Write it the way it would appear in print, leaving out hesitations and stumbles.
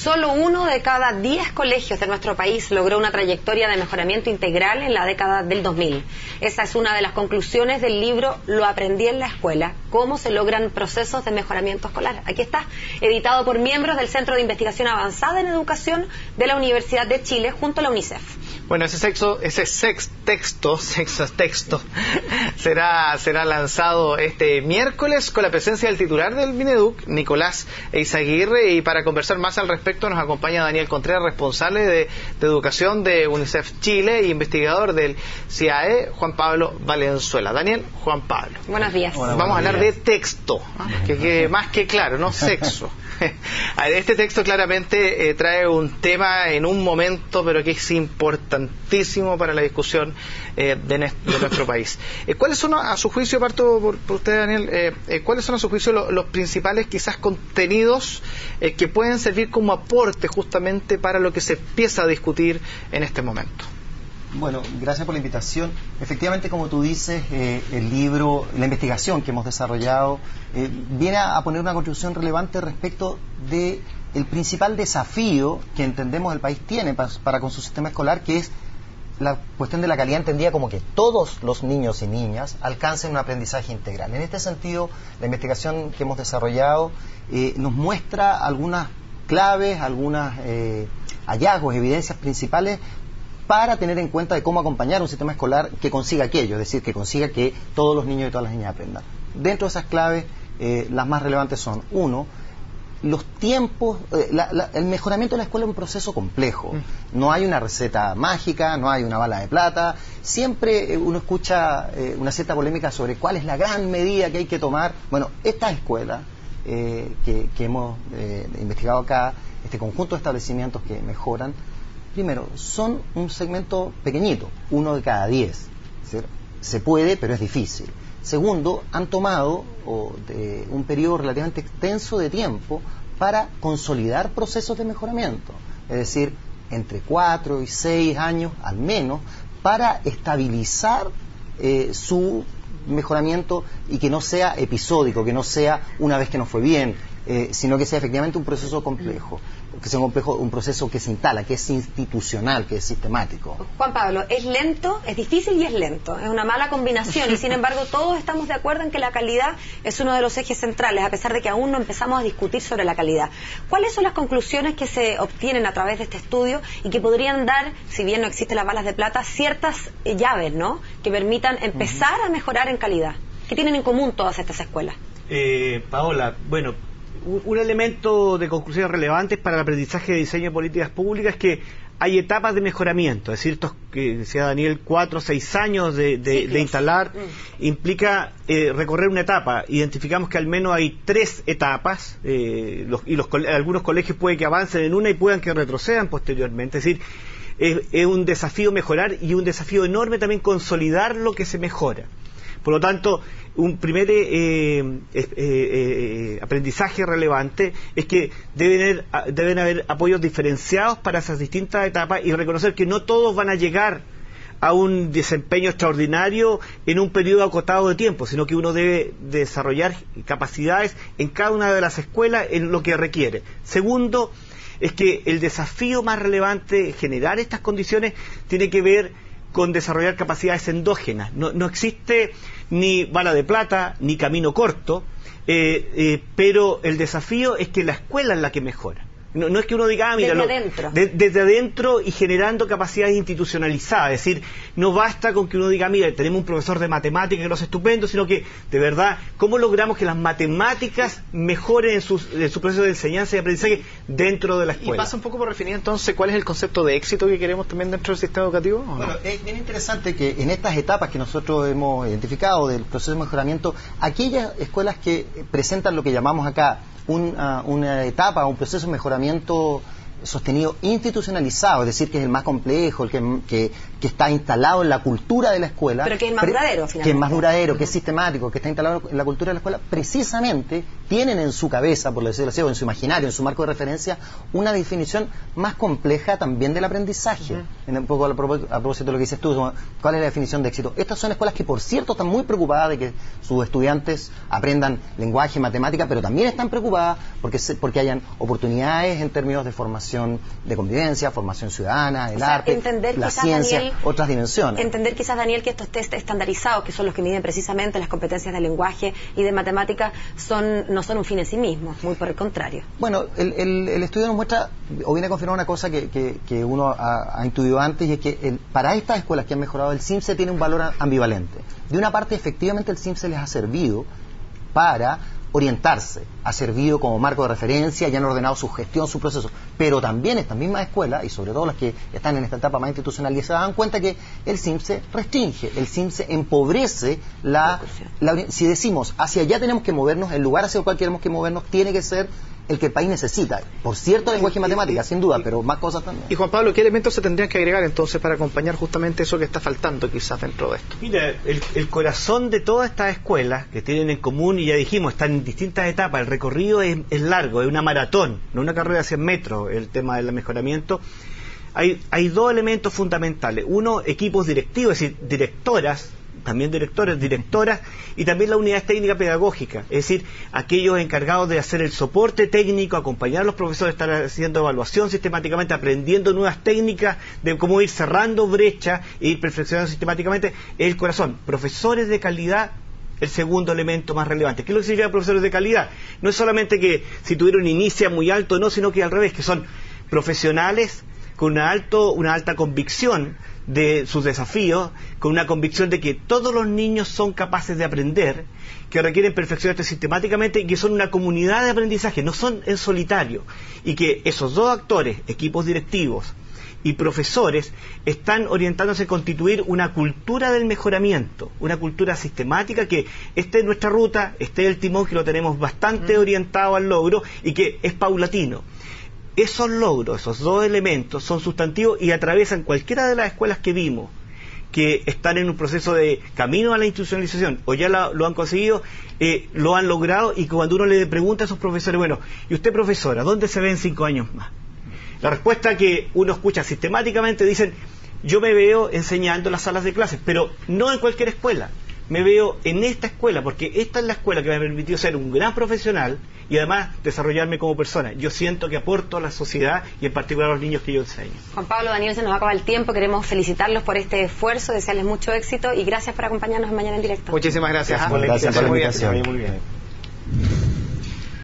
Solo 1 de cada 10 colegios de nuestro país logró una trayectoria de mejoramiento integral en la década del 2000. Esa es una de las conclusiones del libro Lo aprendí en la escuela, cómo se logran procesos de mejoramiento escolar. Aquí está, editado por miembros del Centro de Investigación Avanzada en Educación de la Universidad de Chile junto a la UNICEF. Bueno, ese texto será lanzado este miércoles con la presencia del titular del Mineduc, Nicolás Eizaguirre, y para conversar más al respecto nos acompaña Daniel Contreras, responsable de Educación de UNICEF Chile e investigador del CIAE, Juan Pablo Valenzuela. Daniel, Juan Pablo. Buenos días. Vamos a hablar de texto, que quede más que claro, no sexo. Este texto claramente trae un tema en un momento, pero que es importantísimo para la discusión de nuestro país. ¿Cuáles son, a su juicio, parto por usted, Daniel, cuáles son a su juicio los principales quizás contenidos que pueden servir como aporte justamente para lo que se empieza a discutir en este momento? Bueno, gracias por la invitación. Efectivamente, como tú dices, el libro, la investigación que hemos desarrollado viene a poner una contribución relevante respecto de el principal desafío que entendemos el país tiene para con su sistema escolar, que es la cuestión de la calidad entendida como que todos los niños y niñas alcancen un aprendizaje integral. En este sentido, la investigación que hemos desarrollado nos muestra algunas claves, algunos hallazgos, evidencias principales para tener en cuenta de cómo acompañar un sistema escolar que consiga aquello, es decir, que consiga que todos los niños y todas las niñas aprendan. Dentro de esas claves, las más relevantes son, uno, los tiempos, el mejoramiento de la escuela es un proceso complejo. No hay una receta mágica, no hay una bala de plata. Siempre uno escucha una cierta polémica sobre cuál es la gran medida que hay que tomar. Bueno, esta escuela que hemos investigado acá, este conjunto de establecimientos que mejoran, primero, son un segmento pequeñito, 1 de cada 10. Se puede, pero es difícil. Segundo, han tomado un periodo relativamente extenso de tiempo para consolidar procesos de mejoramiento. Es decir, entre 4 y 6 años al menos, para estabilizar su mejoramiento y que no sea episódico, que no sea una vez que nos fue bien, sino que sea efectivamente un proceso complejo, un proceso que se instala, que es institucional, que es sistemático. Juan Pablo, es lento, es difícil y es lento, es una mala combinación y sin embargo todos estamos de acuerdo en que la calidad es uno de los ejes centrales, a pesar de que aún no empezamos a discutir sobre la calidad. ¿Cuáles son las conclusiones que se obtienen a través de este estudio y que podrían dar, si bien no existen las balas de plata, ciertas llaves, ¿no?, que permitan empezar a mejorar en calidad? ¿Qué tienen en común todas estas escuelas? Paola, bueno, un elemento de conclusiones relevantes para el aprendizaje de diseño de políticas públicas es que hay etapas de mejoramiento, es decir, estos que decía Daniel, 4 o 6 años de instalar, implica recorrer una etapa. Identificamos que al menos hay 3 etapas, algunos colegios puede que avancen en una y puedan que retrocedan posteriormente, es decir, es un desafío mejorar y un desafío enorme también consolidar lo que se mejora. Por lo tanto, un primer aprendizaje relevante es que deben haber apoyos diferenciados para esas distintas etapas y reconocer que no todos van a llegar a un desempeño extraordinario en un periodo acotado de tiempo, sino que uno debe desarrollar capacidades en cada una de las escuelas en lo que requiere. Segundo, es que el desafío más relevante, generar estas condiciones, tiene que ver con desarrollar capacidades endógenas. No existe ni bala de plata, ni camino corto, pero el desafío es que la escuela es la que mejora. No es que uno diga, mira, desde adentro y generando capacidades institucionalizadas. Es decir, no basta con que uno diga, mira, tenemos un profesor de matemáticas que lo hace estupendo, sino que, de verdad, ¿cómo logramos que las matemáticas mejoren en su proceso de enseñanza y aprendizaje dentro de la escuela? Y pasa un poco por definir entonces cuál es el concepto de éxito que queremos también dentro del sistema educativo. Bueno, es bien interesante que en estas etapas que nosotros hemos identificado del proceso de mejoramiento, aquellas escuelas que presentan lo que llamamos acá una etapa, un proceso de mejoramiento sostenido institucionalizado, es decir, que es el más complejo, el que que está instalado en la cultura de la escuela. Pero que es más duradero, finalmente. Que es más duradero, que es sistemático, que está instalado en la cultura de la escuela, precisamente tienen en su cabeza, por decirlo así, o en su imaginario, en su marco de referencia, una definición más compleja también del aprendizaje. Un poco a propósito de lo que dices tú, ¿cuál es la definición de éxito? Estas son escuelas que, por cierto, están muy preocupadas de que sus estudiantes aprendan lenguaje, matemática, pero también están preocupadas porque hayan oportunidades en términos de formación de convivencia, formación ciudadana, el arte, la ciencia, Daniel, otras dimensiones. Entender quizás, Daniel, que estos test estandarizados, que son los que miden precisamente las competencias de lenguaje y de matemática, no son un fin en sí mismos, muy por el contrario. Bueno, el estudio nos muestra, o viene a confirmar una cosa que uno ha intuido antes, y es que para estas escuelas que han mejorado, el CIMSE tiene un valor ambivalente. De una parte, efectivamente, el CIMSE les ha servido para orientarse, ha servido como marco de referencia y han ordenado su gestión, su proceso, pero también estas mismas escuelas, y sobre todo las que están en esta etapa más institucionalizada, se dan cuenta que el CIMSE restringe, el CIMSE empobrece si decimos hacia allá tenemos que movernos, el lugar hacia el cual queremos que movernos tiene que ser el que el país necesita. Por cierto, lenguaje y matemática, sin duda, pero más cosas también. Y Juan Pablo, ¿qué elementos se tendrían que agregar entonces para acompañar justamente eso que está faltando quizás dentro de esto? Mira, el corazón de todas estas escuelas que tienen en común, y ya dijimos, están en distintas etapas, el recorrido es largo, es una maratón, no una carrera de 100 metros, el tema del mejoramiento. Hay dos elementos fundamentales. Uno, equipos directivos, es decir, directoras, también directores, directoras, y también la unidad técnica pedagógica, es decir, aquellos encargados de hacer el soporte técnico, acompañar a los profesores, estar haciendo evaluación sistemáticamente, aprendiendo nuevas técnicas de cómo ir cerrando brechas e ir perfeccionando sistemáticamente el corazón. Profesores de calidad, el segundo elemento más relevante. ¿Qué es lo que significa profesores de calidad? No es solamente que si tuvieron inicia muy alto, no, sino que al revés, que son profesionales con una alta convicción de sus desafíos, con una convicción de que todos los niños son capaces de aprender, que requieren perfeccionarse sistemáticamente y que son una comunidad de aprendizaje, no son en solitario, y que esos dos actores, equipos directivos y profesores, están orientándose a constituir una cultura del mejoramiento, una cultura sistemática que esté en nuestra ruta, esté el timón, que lo tenemos bastante orientado al logro y que es paulatino. Esos logros, esos dos elementos son sustantivos y atraviesan cualquiera de las escuelas que vimos, que están en un proceso de camino a la institucionalización, o ya lo han conseguido, lo han logrado, y cuando uno le pregunta a esos profesores, bueno, ¿y usted, profesora, dónde se ve en 5 años más? La respuesta que uno escucha sistemáticamente dicen, yo me veo enseñando en las salas de clases, pero no en cualquier escuela. Me veo en esta escuela, porque esta es la escuela que me ha permitido ser un gran profesional y además desarrollarme como persona. Yo siento que aporto a la sociedad y en particular a los niños que yo enseño. Juan Pablo, Daniel, se nos acaba el tiempo. Queremos felicitarlos por este esfuerzo, desearles mucho éxito y gracias por acompañarnos en Mañana en Directo. Muchísimas gracias. Gracias por la invitación. Muy bien.